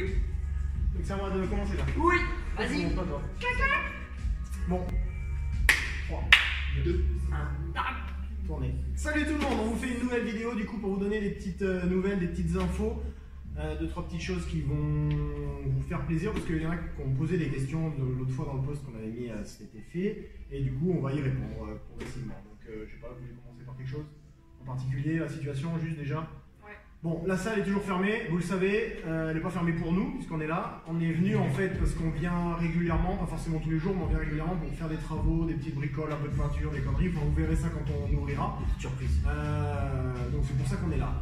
Oui. Donc c'est à moi de commencer là. Oui. Vas-y. Bon. 3, 2, 1, tournez. Salut tout le monde, on vous fait une nouvelle vidéo du coup pour vous donner des petites nouvelles, des petites infos. Deux, trois petites choses qui vont vous faire plaisir parce qu'il y en a qui ont posé des questions l'autre fois dans le post qu'on avait mis, c'était fait. Et du coup on va y répondre progressivement. Donc je sais pas, vous voulez commencer par quelque chose en particulier, la situation juste déjà? Bon, la salle est toujours fermée, vous le savez, elle n'est pas fermée pour nous, puisqu'on est là. On est venu en fait parce qu'on vient régulièrement, pas forcément tous les jours, mais on vient régulièrement pour faire des travaux, des petites bricoles, un peu de peinture, des conneries. Enfin, vous verrez ça quand on ouvrira. Surprise. Donc c'est pour ça qu'on est là.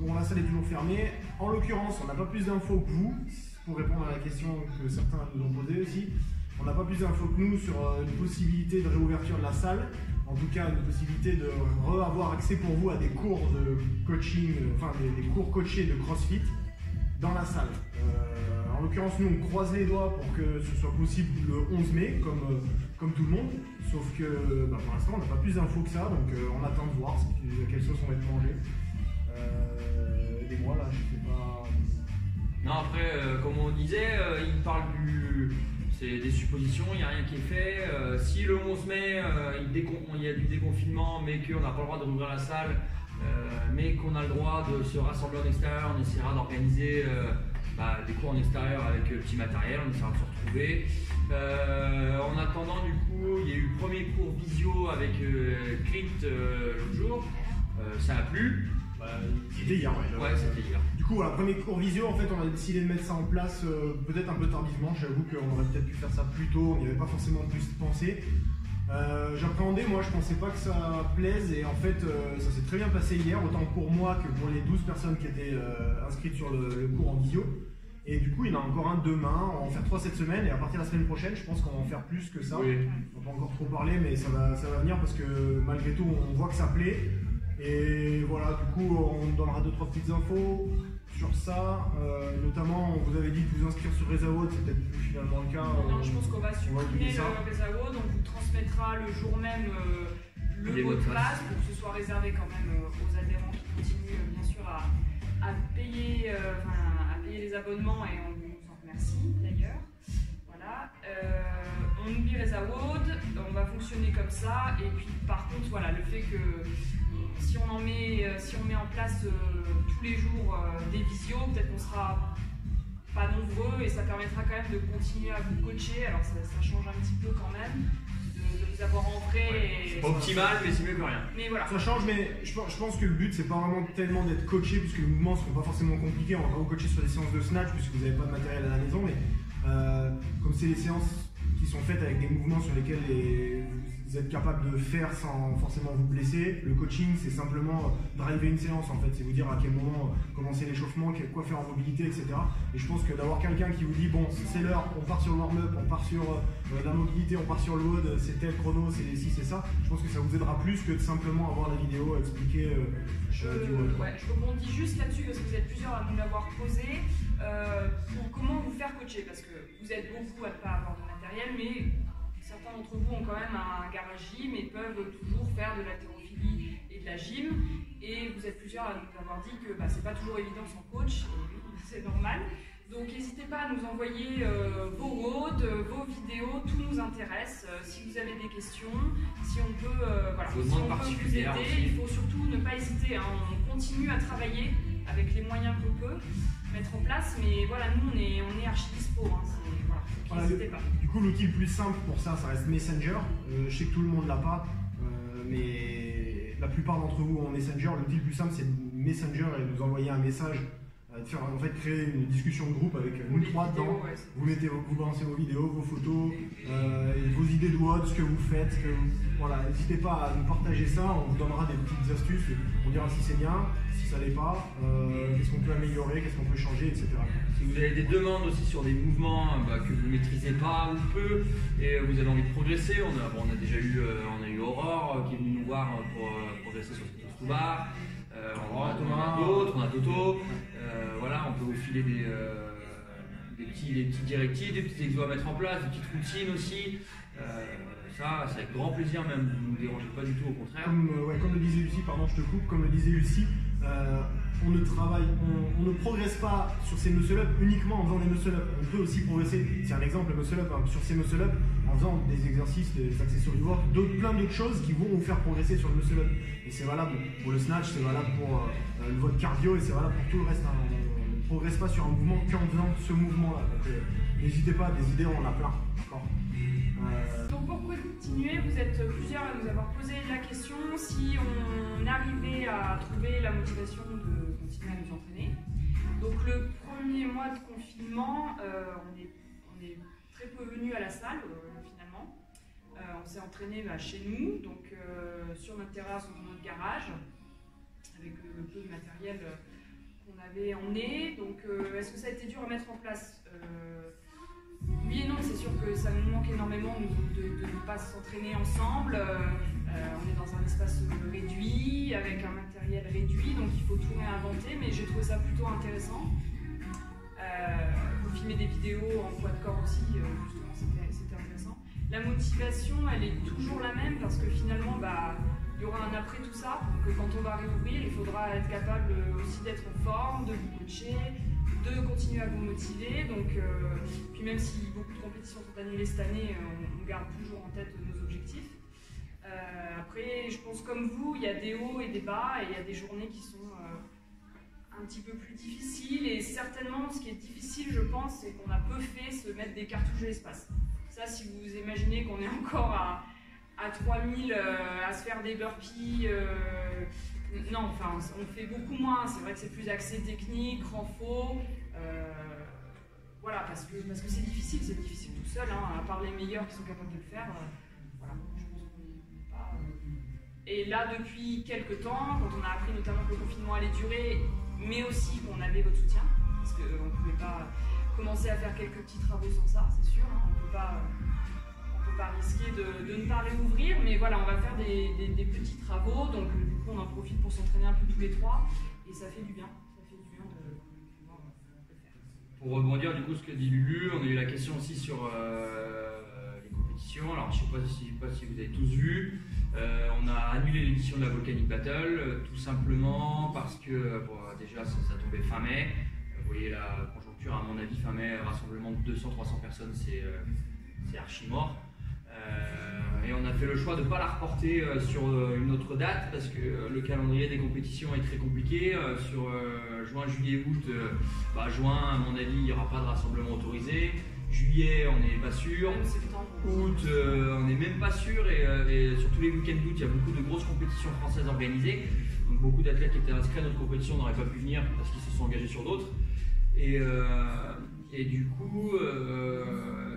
Bon, la salle est toujours fermée. En l'occurrence, on n'a pas plus d'infos que vous, pour répondre à la question que certains nous ont posée aussi. On n'a pas plus d'infos que nous sur une possibilité de réouverture de la salle. En tout cas, une possibilité de avoir accès pour vous à des cours de coaching, enfin des cours coachés de CrossFit dans la salle. En l'occurrence, nous on croise les doigts pour que ce soit possible le 11 mai, comme tout le monde. Sauf que pour l'instant, on n'a pas plus d'infos que ça, donc on attend de voir quelles sauces on va être mangées. Aidez-moi là, je sais pas. Non, après, comme on disait, il parle c'est des suppositions, il n'y a rien qui est fait. Si le 11 mai, il y a du déconfinement, mais qu'on n'a pas le droit de rouvrir la salle, mais qu'on a le droit de se rassembler en extérieur, on essaiera d'organiser des cours en extérieur avec petit matériel, on essaiera de se retrouver. En attendant, du coup, il y a eu le premier cours visio avec Clint l'autre jour, ça a plu. C'était hier, ouais, c'était hier. Du coup, voilà, premier cours visio, en fait, on a décidé de mettre ça en place peut-être un peu tardivement. J'avoue qu'on aurait peut-être pu faire ça plus tôt, on n'y avait pas forcément plus pensé. J'appréhendais, moi, je pensais pas que ça plaise et en fait, ça s'est très bien passé hier, autant pour moi que pour les 12 personnes qui étaient inscrites sur le cours en visio. Et du coup, il y en a encore un demain, on va en faire 3 cette semaine et à partir de la semaine prochaine, je pense qu'on va en faire plus que ça. Oui. On va pas encore trop parler, mais ça va venir parce que malgré tout, on voit que ça plaît. Et voilà, du coup, on donnera 2-3 petites infos sur ça. Notamment, on vous avait dit de vous inscrire sur Rezawood, c'est peut-être plus finalement le cas. Non, je pense qu'on va supprimer le Rezawood, on vous transmettra le jour même le mot de passe pour que ce soit réservé quand même aux adhérents qui continuent bien sûr à payer les abonnements et on vous en remercie d'ailleurs. Voilà. On oublie Rezawood, on va fonctionner comme ça et puis par contre voilà, le fait que si on met en place tous les jours des visios, peut-être qu'on sera pas nombreux et ça permettra quand même de continuer à vous coacher. Alors ça change un petit peu quand même de vous avoir en vrai. Ouais, c'est pas optimal, mais c'est mieux que rien. Mais voilà. Ça change, mais je pense que le but c'est pas vraiment tellement d'être coaché puisque les mouvements seront pas forcément compliqués. On va pas vous coacher sur des séances de snatch puisque vous n'avez pas de matériel à la maison, mais comme c'est des séances qui sont faites avec des mouvements sur lesquels vous êtes capable de faire sans forcément vous blesser. Le coaching, c'est simplement driver une séance en fait, c'est vous dire à quel moment commencer l'échauffement, quoi faire en mobilité, etc. Et je pense que d'avoir quelqu'un qui vous dit bon, c'est l'heure, on part sur le warm-up, on part sur la mobilité, on part sur le WOD, c'est tel chrono, c'est ci, c'est ça. Je pense que ça vous aidera plus que de simplement avoir la vidéo expliquer je rebondis juste là-dessus parce que vous êtes plusieurs à nous l'avoir posé. Pour comment vous faire coacher, parce que vous êtes beaucoup à ne pas avoir de matériel, mais certains d'entre vous ont quand même un garage gym et peuvent toujours faire de l'haltérophilie et de la gym. Et vous êtes plusieurs à nous avoir dit que c'est pas toujours évident sans coach, et oui, c'est normal. Donc n'hésitez pas à nous envoyer vos roads, vos vidéos, tout nous intéresse. Si vous avez des questions, si on peut, si on peut vous aider, il faut surtout ne pas hésiter. On continue à travailler avec les moyens qu'on peut mettre en place, mais voilà, nous on est archi dispo. N'hésitez pas. Du coup, l'outil le plus simple pour ça, ça reste Messenger. Je sais que tout le monde l'a pas, mais la plupart d'entre vous ont Messenger. L'outil le plus simple, c'est Messenger et nous envoyer un message. En fait, créer une discussion de groupe avec nous trois dedans. Vous balancez vos vidéos, vos photos, vos idées de WOD, ce que vous faites. Voilà, n'hésitez pas à nous partager ça. On vous donnera des petites astuces. On dira si c'est bien, si ça l'est pas, qu'est-ce qu'on peut améliorer, qu'est-ce qu'on peut changer, etc. Si vous avez des demandes aussi sur des mouvements que vous ne maîtrisez pas ou peu et vous avez envie de progresser, on a déjà eu Aurore qui est venue nous voir pour progresser sur ce Toast-to-Bar. On a d'autres, on a Toto. Voilà, on peut vous filer des petites directives, des petits exos à mettre en place, des petites routines aussi. Ça, c'est avec grand plaisir même, vous ne nous dérangez pas du tout, au contraire. Comme le disait Lucie, pardon, je te coupe, comme le disait Lucie, on ne progresse pas sur ces muscle-up uniquement en faisant des muscle-up. On peut aussi progresser, c'est un exemple, le muscle-up, hein, sur ces muscle-up en faisant des exercices, des accessory work, plein d'autres choses qui vont vous faire progresser sur le muscle-up. Et c'est valable pour le snatch, c'est valable pour votre cardio et c'est valable pour tout le reste. Hein. On ne progresse pas sur un mouvement qu'en faisant ce mouvement-là. Donc n'hésitez pas, des idées on en a plein. Donc pour continuer, vous êtes plusieurs à nous avoir posé la question si on arrivait à trouver la motivation de continuer à nous entraîner. Donc le premier mois de confinement, on est très peu venu à la salle finalement. On s'est entraîné chez nous, donc sur notre terrasse ou dans notre garage, avec le peu de matériel qu'on avait emmené. Donc est-ce que ça a été dur à mettre en place? Oui et non, c'est sûr que ça nous manque énormément de ne pas s'entraîner ensemble. On est dans un espace réduit, avec un matériel réduit, donc il faut tout réinventer, mais j'ai trouvé ça plutôt intéressant. Vous filmez des vidéos en poids de corps aussi, justement, c'était intéressant. La motivation, elle est toujours la même, parce que finalement, il y aura un après tout ça. Donc quand on va réouvrir, il faudra être capable aussi d'être en forme, de vous coacher, de continuer à vous motiver. Donc, puis même si beaucoup de compétitions sont annulées cette année, on garde toujours en tête nos objectifs. Après, je pense comme vous, il y a des hauts et des bas, et il y a des journées qui sont un petit peu plus difficiles. Et certainement, ce qui est difficile, je pense, c'est qu'on a peu fait se mettre des cartouches de l'espace. Ça, si vous imaginez qu'on est encore à 3000 à se faire des burpees, non, enfin, on fait beaucoup moins. C'est vrai que c'est plus axé technique, renfort. Voilà, parce que c'est difficile tout seul, hein, à part les meilleurs qui sont capables de le faire. Voilà, je pense qu'on n'est pas. Et là, depuis quelques temps, quand on a appris notamment que le confinement allait durer, mais aussi qu'on avait votre soutien, parce qu'on ne pouvait pas commencer à faire quelques petits travaux sans ça, c'est sûr. Hein, on ne peut pas risquer de ne pas réouvrir, mais voilà, on va faire des petits travaux, donc du coup on en profite pour s'entraîner un peu tous les trois, et ça fait du bien, de pouvoir le faire. Pour rebondir du coup ce que dit Lulu, on a eu la question aussi sur les compétitions. Alors je ne sais pas si vous avez tous vu, on a annulé l'édition de la Volcanic Battle, tout simplement parce que déjà ça tombait fin mai. Vous voyez la conjoncture, à mon avis, fin mai, rassemblement de 200-300 personnes, c'est archi mort. Et on a fait le choix de ne pas la reporter sur une autre date parce que le calendrier des compétitions est très compliqué. Sur juin, juillet, août, juin, à mon avis, il n'y aura pas de rassemblement autorisé. Juillet, on n'est pas sûr. Août, on n'est même pas sûr. Et sur tous les week-ends d'août, il y a beaucoup de grosses compétitions françaises organisées. Donc beaucoup d'athlètes qui étaient inscrits à notre compétition n'auraient pas pu venir parce qu'ils se sont engagés sur d'autres. Et du coup,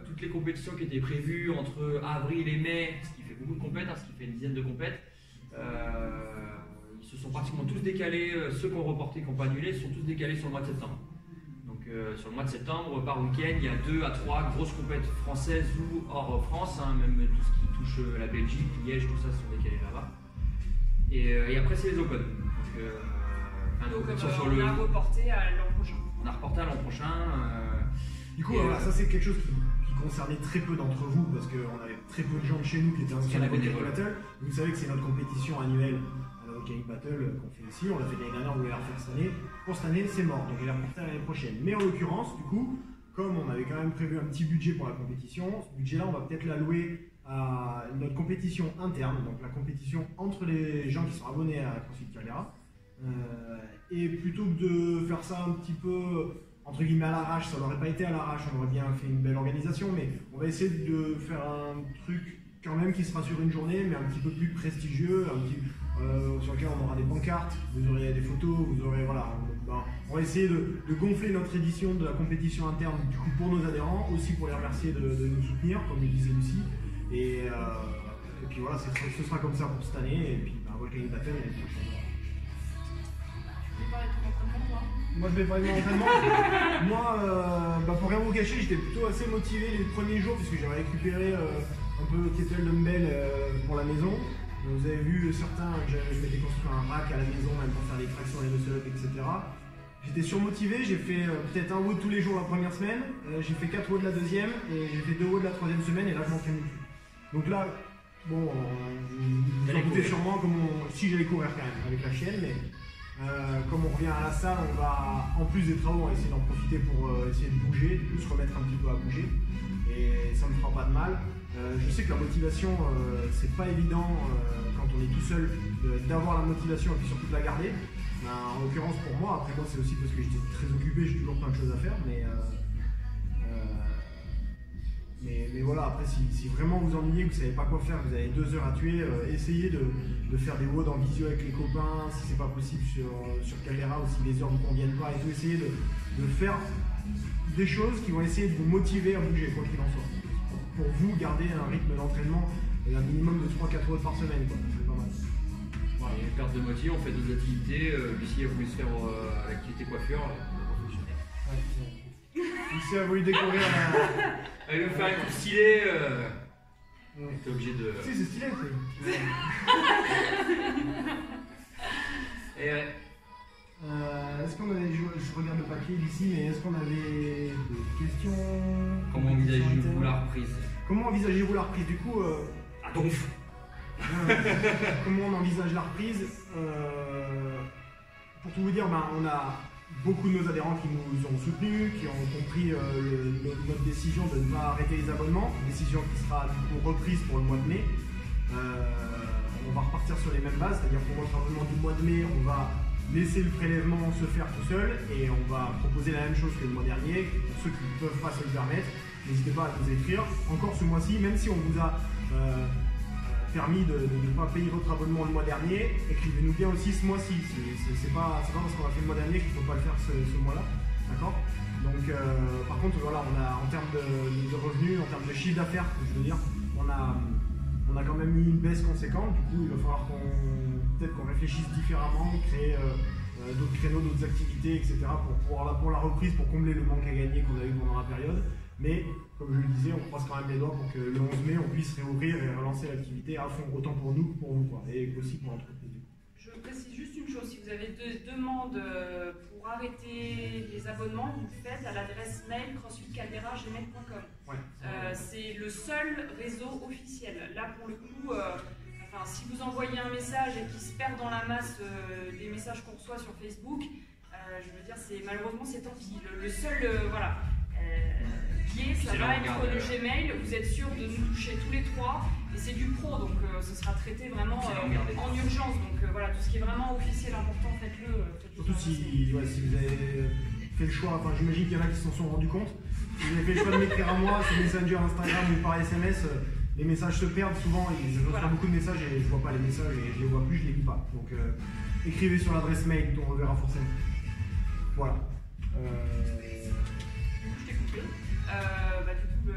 toutes les compétitions qui étaient prévues entre avril et mai, ce qui fait beaucoup de compètes, ce qui fait une dizaine de compètes, ils se sont pratiquement tous décalés. Ceux qui ont reporté, qui n'ont pas annulé, se sont tous décalés sur le mois de septembre. Donc sur le mois de septembre, par week-end, il y a 2 à 3 grosses compètes françaises ou hors France, hein, même tout ce qui touche la Belgique, Liège, tout ça se sont décalés là-bas. Et après, c'est les Open. Donc on a reporté à l'an prochain. On a reporté à l'an prochain. Du coup, voilà, ça c'est quelque chose qui concernait très peu d'entre vous, parce qu'on avait très peu de gens de chez nous qui étaient inscrits à la Volcanic Battle. Vous savez que c'est notre compétition annuelle à la Volcanic Battle qu'on fait ici. On l'a fait l'année dernière, on voulait la refaire cette année. Pour cette année, c'est mort, donc elle est reportée à l'année prochaine. Mais en l'occurrence, du coup, comme on avait quand même prévu un petit budget pour la compétition, ce budget-là, on va peut-être l'allouer à notre compétition interne, donc la compétition entre les gens qui sont abonnés à CrossFit Caldera. Et plutôt que de faire ça un petit peu entre guillemets à l'arrache, ça n'aurait pas été à l'arrache, on aurait bien fait une belle organisation, mais on va essayer de faire un truc quand même qui sera sur une journée, mais un petit peu plus prestigieux, sur lequel on aura des pancartes, vous aurez des photos, vous aurez voilà. On va essayer de gonfler notre édition de la compétition interne du coup pour nos adhérents, aussi pour les remercier de nous soutenir, comme le disait Lucie. Et puis voilà, ce sera comme ça pour cette année, et puis Volcanic Battle l'année prochaine. Moi je vais parler de mon entraînement. Moi, pour rien vous cacher, j'étais plutôt assez motivé les premiers jours puisque j'avais récupéré un peu kettle dumbbell pour la maison. Vous avez vu certains, je m'étais construit un rack à la maison même pour faire les tractions, les muscle-up, etc. J'étais surmotivé, j'ai fait peut-être un WOD tous les jours la première semaine, j'ai fait 4 WOD la deuxième et j'ai fait 2 WOD la troisième semaine et là je m'entraîne plus. Donc là, bon, vous en doutez sûrement si j'allais courir quand même avec la chienne, mais Comme on revient à la salle, on va, en plus des travaux, on va essayer d'en profiter pour essayer de bouger, de se remettre un petit peu à bouger. Et ça ne me fera pas de mal. Je sais que la motivation, c'est pas évident quand on est tout seul d'avoir la motivation et puis surtout de la garder. En l'occurrence pour moi, après moi c'est aussi parce que j'étais très occupé, j'ai toujours plein de choses à faire, mais voilà, après si vraiment vous ennuyez, vous ne savez pas quoi faire, vous avez 2 heures à tuer, essayez de faire des WOD en visio avec les copains, si c'est pas possible sur Calera ou si les heures ne vous conviennent pas et tout, essayez de faire des choses qui vont essayer de vous motiver à bouger, quoi qu'il en soit. Pour vous garder un rythme d'entraînement un minimum de 3-4 heures par semaine, quoi. C'est pas mal. Voilà. Et perte de moitié, on fait d'autres activités, puis si vous voulez se faire l'activité coiffure, Si elle a voulu découvrir elle veut faire un coup stylé, t'es obligé de... Si, c'est stylé, c'est. Et ouais. Est-ce qu'on avait, je regarde le papier d'ici, mais est-ce qu'on avait des questions? Comment envisagez-vous la reprise? Comment envisagez-vous la reprise? Du coup, à donf. Comment on envisage la reprise? Pour tout vous dire, on a beaucoup de nos adhérents qui nous ont soutenus, qui ont compris notre décision de ne pas arrêter les abonnements, décision qui sera du coup reprise pour le mois de mai. On va repartir sur les mêmes bases, c'est-à-dire pour votre abonnement du mois de mai, on va laisser le prélèvement se faire tout seul et on va proposer la même chose que le mois dernier. Pour ceux qui ne peuvent pas se le permettre, n'hésitez pas à nous écrire. Encore ce mois-ci, même si on vous a permis de ne pas payer votre abonnement le mois dernier, écrivez-nous bien aussi ce mois-ci. C'est pas parce qu'on a fait le mois dernier qu'il ne faut pas le faire ce mois-là. D'accord? Donc par contre, voilà, on a en termes de revenus, en termes de chiffre d'affaires, je veux dire, on a quand même eu une baisse conséquente. Du coup, il va falloir peut-être qu'on réfléchisse différemment, créer d'autres créneaux, d'autres activités, etc. pour la reprise, pour combler le manque à gagner qu'on a eu pendant la période. Mais comme je le disais, on croise quand même les doigts pour que le 11 mai, on puisse réouvrir et relancer l'activité à fond, autant pour nous que pour vous, quoi, et aussi pour l'entreprise. Je précise juste une chose, si vous avez des demandes pour arrêter les abonnements, vous le faites à l'adresse mail crossfitcaldera@gmail.com. Ouais. C'est le seul réseau officiel. Là, pour le coup, si vous envoyez un message et qu'il se perd dans la masse des messages qu'on reçoit sur Facebook, je veux dire, malheureusement, c'est tant pis. Le seul, ça va être le Gmail. Vous êtes sûr de nous toucher tous les 3 et c'est du pro, donc ce sera traité vraiment en urgence. Donc voilà, tout ce qui est vraiment officiel, important, faites-le. Surtout si vous avez fait le choix, j'imagine qu'il y en a qui s'en sont rendus compte. Si vous avez fait le choix de m'écrire à moi sur Messenger, Instagram ou par SMS, les messages se perdent souvent, je reçois beaucoup de messages et je vois pas les messages et je les vois plus, je les lis pas. Donc écrivez sur l'adresse mail, on reverra forcément. Voilà. Je t'ai coupé. Du coup,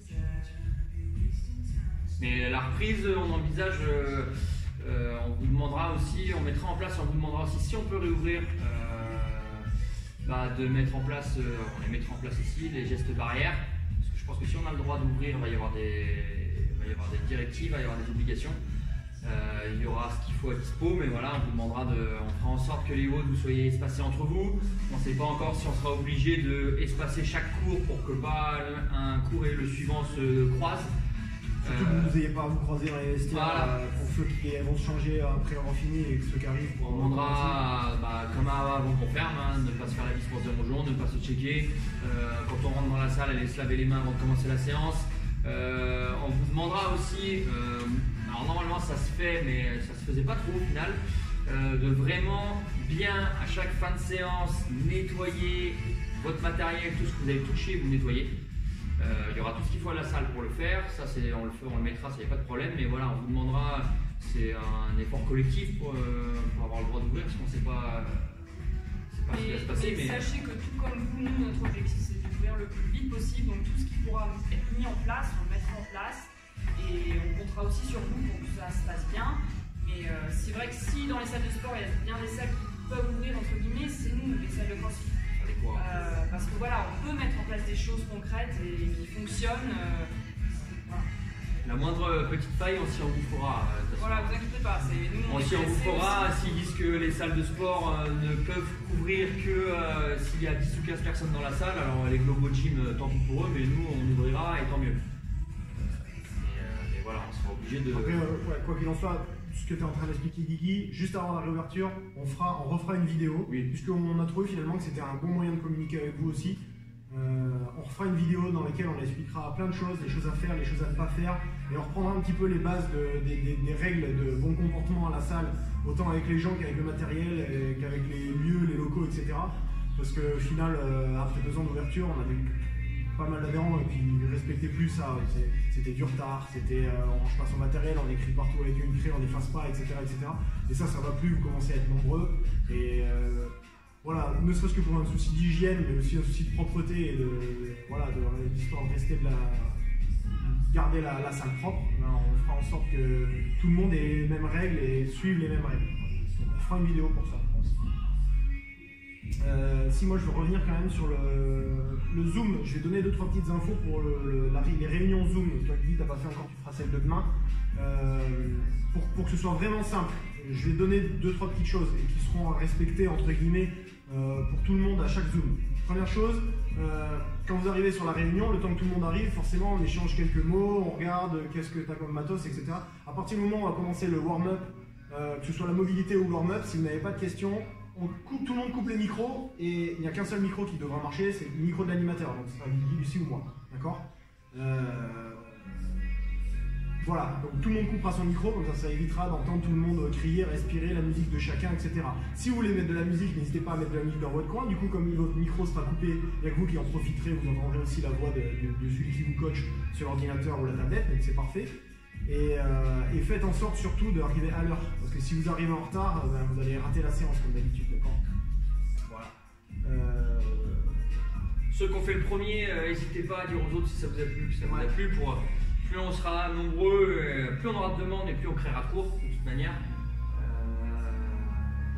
sur la reprise. Mais la reprise, on envisage, on vous demandera aussi, on mettra en place, on vous demandera aussi si on peut réouvrir, de mettre en place, on les mettra en place ici, les gestes barrières. Parce que je pense que si on a le droit d'ouvrir, il va y avoir des directives, il va y avoir des obligations. Il y aura ce qu'il faut à dispo, mais voilà, on vous demandera on fera en sorte que les WOD vous soyez espacés entre vous. On ne sait pas encore si on sera obligé de espacer chaque cours pour que pas un cours et le suivant se croisent. Surtout que vous n'ayez pas à vous croiser dans les vestiaires, voilà. Pour ceux qui vont se changer après avoir fini et ceux qui arrivent. On demandera, comme avant qu'on ferme, ne pas se faire la bise pour se dire bonjour, ne pas se checker. Quand on rentre dans la salle, aller se laver les mains avant de commencer la séance. On vous demandera aussi, alors normalement ça se fait, mais ça se faisait pas trop au final, de vraiment bien à chaque fin de séance nettoyer votre matériel, tout ce que vous avez touché, vous nettoyez. Il y aura tout ce qu'il faut à la salle pour le faire, ça on le mettra, ça n'y a pas de problème, mais voilà, on vous demandera, c'est un effort collectif pour avoir le droit d'ouvrir, parce qu'on ne sait pas ce qui va se passer. Mais sachez que tout comme vous, nous, notre objectif c'est d'ouvrir le plus vite possible, donc tout ce qui pourra être mis en place, on le mettra en place, et on comptera aussi sur vous pour que ça se passe bien. Mais c'est vrai que si dans les salles de sport, il y a bien des salles qui peuvent ouvrir, entre guillemets, c'est nous, les salles de CrossFit. Parce que voilà, on peut mettre en place des choses concrètes et qui fonctionnent. Voilà. La moindre petite faille, on s'y engouffrera. Voilà, vous inquiétez pas. On s'y engouffrera. S'ils disent que les salles de sport ne peuvent couvrir que s'il y a 10 ou 15 personnes dans la salle, alors les Globo Gym, tant pis pour eux, mais nous, on ouvrira et tant mieux. Et voilà, on sera obligé de... Après, quoi qu'il en soit, ce que tu es en train d'expliquer, Guigui, juste avant la réouverture, on refera une vidéo, puisqu'on a trouvé finalement que c'était un bon moyen de communiquer avec vous aussi. On refera une vidéo dans laquelle on expliquera plein de choses, les choses à faire, les choses à ne pas faire, et on reprendra un petit peu les bases des règles de bon comportement à la salle, autant avec les gens qu'avec le matériel, qu'avec les lieux, les locaux, etc. Parce qu'au final, après 2 ans d'ouverture, on avait pas mal d'adhérents qui ne respectaient plus ça. C'était du retard, c'était on range pas son matériel, on écrit partout avec une craie, on n'efface pas, etc., etc. Et ça va plus, vous commencez à être nombreux. Et voilà, ne serait-ce que pour un souci d'hygiène, mais aussi un souci de propreté et l'histoire de rester garder la salle propre. Alors, on fera en sorte que tout le monde ait les mêmes règles et suive les mêmes règles. Donc, on fera une vidéo pour ça. Si moi je veux revenir quand même sur le Zoom, je vais donner 2-3 petites infos pour les réunions Zoom. Toi Guy, t'as pas fait encore, tu feras celle de demain. Pour que ce soit vraiment simple, je vais donner 2-3 petites choses et qui seront respectées entre guillemets pour tout le monde à chaque Zoom. Première chose, quand vous arrivez sur la réunion, le temps que tout le monde arrive, forcément on échange quelques mots, on regarde qu'est-ce que tu as comme matos, etc. À partir du moment où on va commencer le warm-up, que ce soit la mobilité ou le warm-up, si vous n'avez pas de questions, tout le monde coupe les micros et il n'y a qu'un seul micro qui devra marcher, c'est le micro de l'animateur, donc ce sera Lucie ou moi, d'accord? Voilà, donc tout le monde coupera son micro, comme ça évitera d'entendre tout le monde crier, respirer, la musique de chacun, etc. Si vous voulez mettre de la musique, n'hésitez pas à mettre de la musique dans votre coin, du coup comme votre micro sera coupé, il n'y a que vous qui en profiterez, vous entendrez aussi la voix de celui qui vous coach sur l'ordinateur ou la tablette, donc c'est parfait. Et faites en sorte surtout d'arriver à l'heure, parce que si vous arrivez en retard, vous allez rater la séance comme d'habitude, d'accord? Voilà. Ceux qui ont fait le premier, n'hésitez pas à dire aux autres si ça vous a plu, si ça vous a plu. Plus on sera nombreux, plus on aura de demandes et plus on créera court, de toute manière.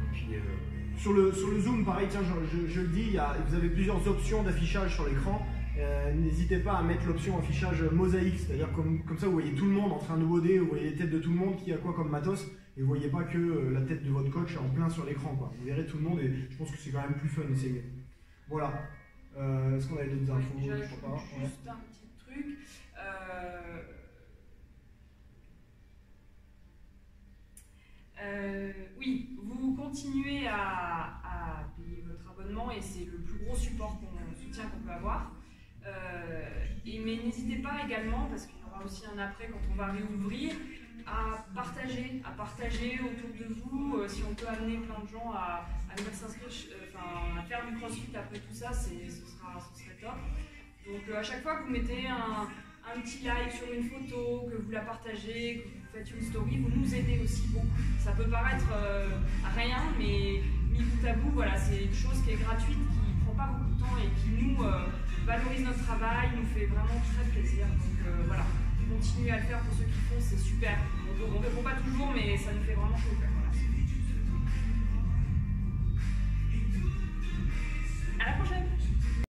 Et puis, sur le Zoom, pareil, tiens, je le dis, vous avez plusieurs options d'affichage sur l'écran. N'hésitez pas à mettre l'option affichage mosaïque, c'est-à-dire comme ça vous voyez tout le monde en train de voder, vous voyez les têtes de tout le monde qui a quoi comme matos, et vous voyez pas que la tête de votre coach en plein sur l'écran, quoi. Vous verrez tout le monde et je pense que c'est quand même plus fun et c'est mieux. Voilà. Est-ce qu'on avait d'autres infos? Déjà, juste un petit truc. Oui, vous continuez à payer votre abonnement et c'est le plus gros soutien qu'on peut avoir. Mais n'hésitez pas également, parce qu'il y aura aussi un après quand on va réouvrir, à partager autour de vous. Si on peut amener plein de gens à venir s'inscrire, à faire du crossfit après tout ça, ce serait top. Donc à chaque fois que vous mettez un petit like sur une photo, que vous la partagez, que vous faites une story, vous nous aidez aussi beaucoup. Ça peut paraître rien, mais mis bout à bout, voilà, c'est une chose qui est gratuite, qui ne prend pas beaucoup de temps et qui nous valorise notre travail, nous fait vraiment très plaisir. Donc voilà, continuez à le faire pour ceux qui font, c'est super. On ne répond pas toujours, mais ça nous fait vraiment chaud. Voilà.